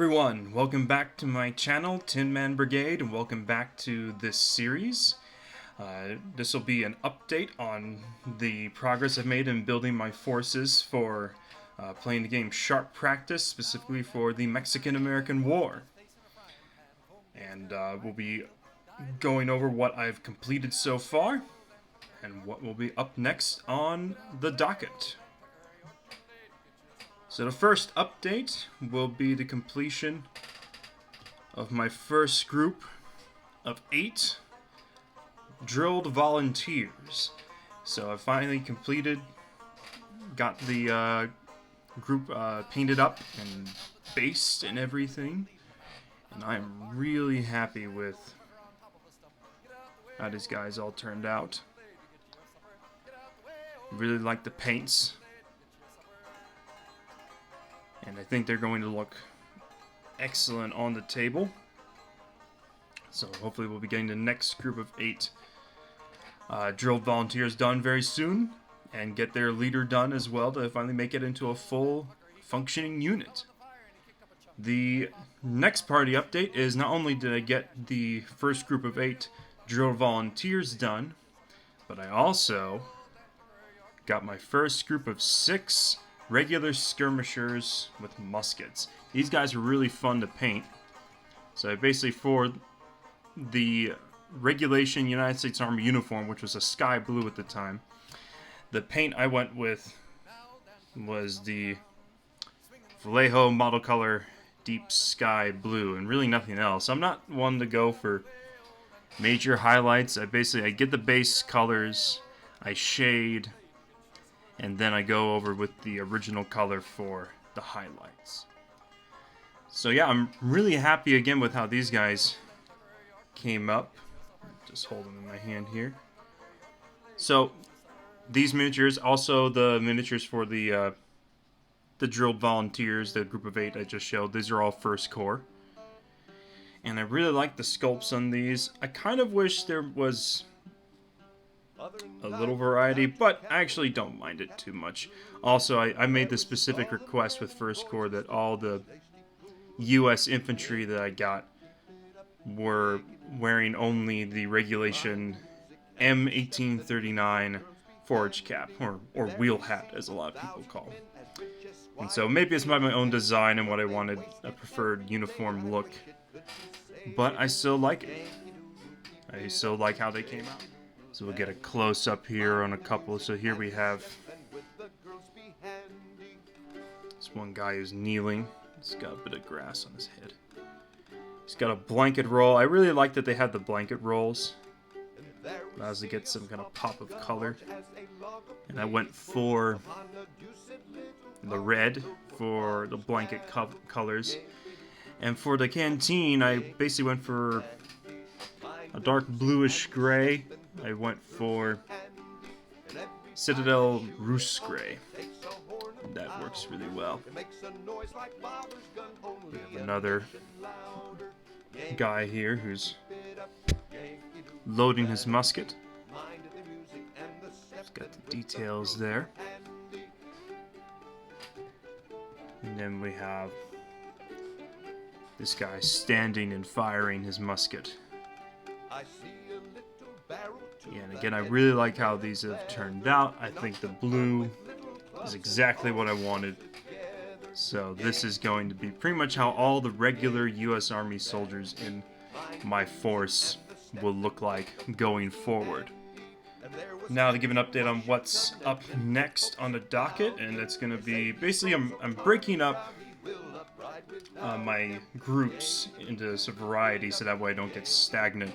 everyone, welcome back to my channel, Tin Man Brigade, and welcome back to this series. This will be an update on the progress I've made in building my forces for playing the game Sharp Practice, specifically for the Mexican-American War. And we'll be going over what I've completed so far, and what will be up next on the docket. So the first update will be the completion of my first group of 8 drilled volunteers. So I finally completed, got the group painted up and based and everything, and I'm really happy with how these guys all turned out. Really like the paints. And I think they're going to look excellent on the table. So hopefully we'll be getting the next group of 8 drilled volunteers done very soon. And get their leader done as well to finally make it into a full functioning unit. The next party update is not only did I get the first group of 8 drilled volunteers done, but I also got my first group of 6 regular skirmishers with muskets. These guys are really fun to paint. So basically for the regulation United States Army uniform, which was a sky blue at the time, the paint I went with was the Vallejo model color deep sky blue and really nothing else. I'm not one to go for major highlights. I get the base colors, I shade, and then I go over with the original color for the highlights. So yeah, I'm really happy again with how these guys came up. Just hold them in my hand here. So these miniatures, also the miniatures for the drilled volunteers, the group of 8 I just showed, these are all first core. And I really like the sculpts on these. I kind of wish there was a little variety, but I actually don't mind it too much. Also, I made the specific request with First Corps that all the U.S. infantry that I got were wearing only the regulation M1839 forage cap, or wheel hat, as a lot of people call it. And so maybe it's by my own design and what I wanted, a preferred uniform look, but I still like it. I still like how they came out. So we'll get a close-up here on a couple. So here we have this one guy who's kneeling. He's got a bit of grass on his head. He's got a blanket roll. I really like that they had the blanket rolls. Allows to get some kind of pop of color. And I went for the red for the blanket colors. And for the canteen, I basically went for a dark bluish gray. I went for Citadel Roost Gray. That works really well. We have another guy here who's loading his musket. He's got the details there. And then we have this guy standing and firing his musket. Yeah, and again, I really like how these have turned out. I think the blue is exactly what I wanted. So this is going to be pretty much how all the regular U.S. Army soldiers in my force will look like going forward. Now to give an update on what's up next on the docket, and that's going to be, basically I'm breaking up my groups into some variety so that way I don't get stagnant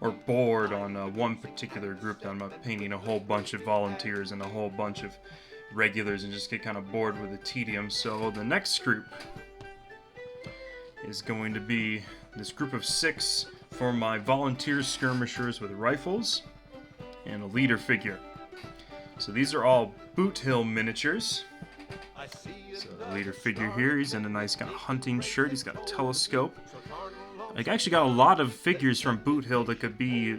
or bored on one particular group, that I'm not painting a whole bunch of volunteers and a whole bunch of regulars and just get kind of bored with the tedium. So the next group is going to be this group of 6 for my volunteer skirmishers with rifles and a leader figure. So these are all Boot Hill miniatures. So the leader figure here, he's in a nice kind of hunting shirt, he's got a telescope. I actually got a lot of figures from Boot Hill that could be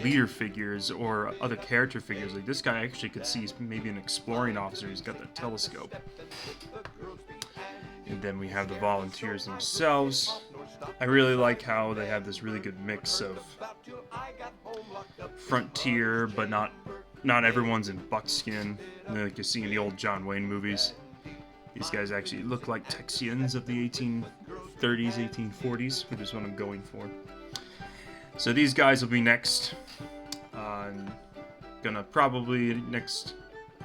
leader figures or other character figures. Like this guy I actually could see he's maybe an exploring officer, he's got the telescope. And then we have the volunteers themselves. I really like how they have this really good mix of frontier, but not everyone's in buckskin, like you see in the old John Wayne movies. These guys actually look like Texians of the 1830s, 1840s, which is what I'm going for. So these guys will be next. I'm gonna probably next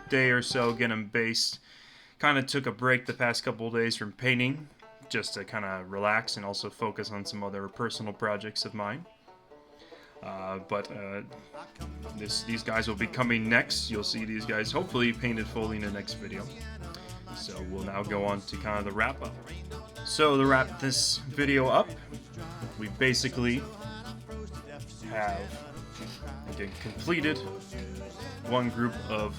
day or so get them based. Kind of took a break the past couple of days from painting, just to kind of relax and also focus on some other personal projects of mine. These guys will be coming next. You'll see these guys hopefully painted fully in the next video. So we'll now go on to kind of the wrap up. So to wrap this video up, we basically have again completed one group of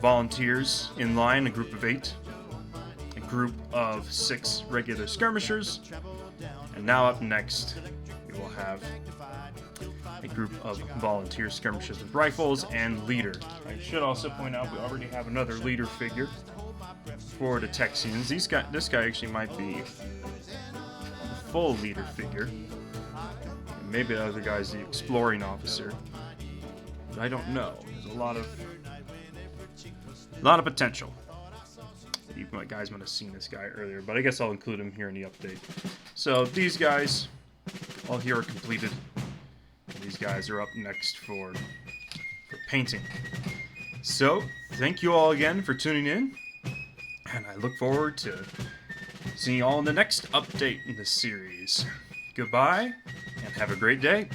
volunteers in line, a group of 8, a group of 6 regular skirmishers, and now up next we will have a group of volunteer skirmishers with rifles and leader. I should also point out we already have another leader figure for the Texians. This guy actually might be the full leader figure. And maybe the other guy's the exploring officer. But I don't know. There's a lot of potential. You guys might have seen this guy earlier, but I guess I'll include him here in the update. So these guys all here are completed. And these guys are up next for painting. So thank you all again for tuning in, and I look forward to seeing you all in the next update in this series. Goodbye, and have a great day.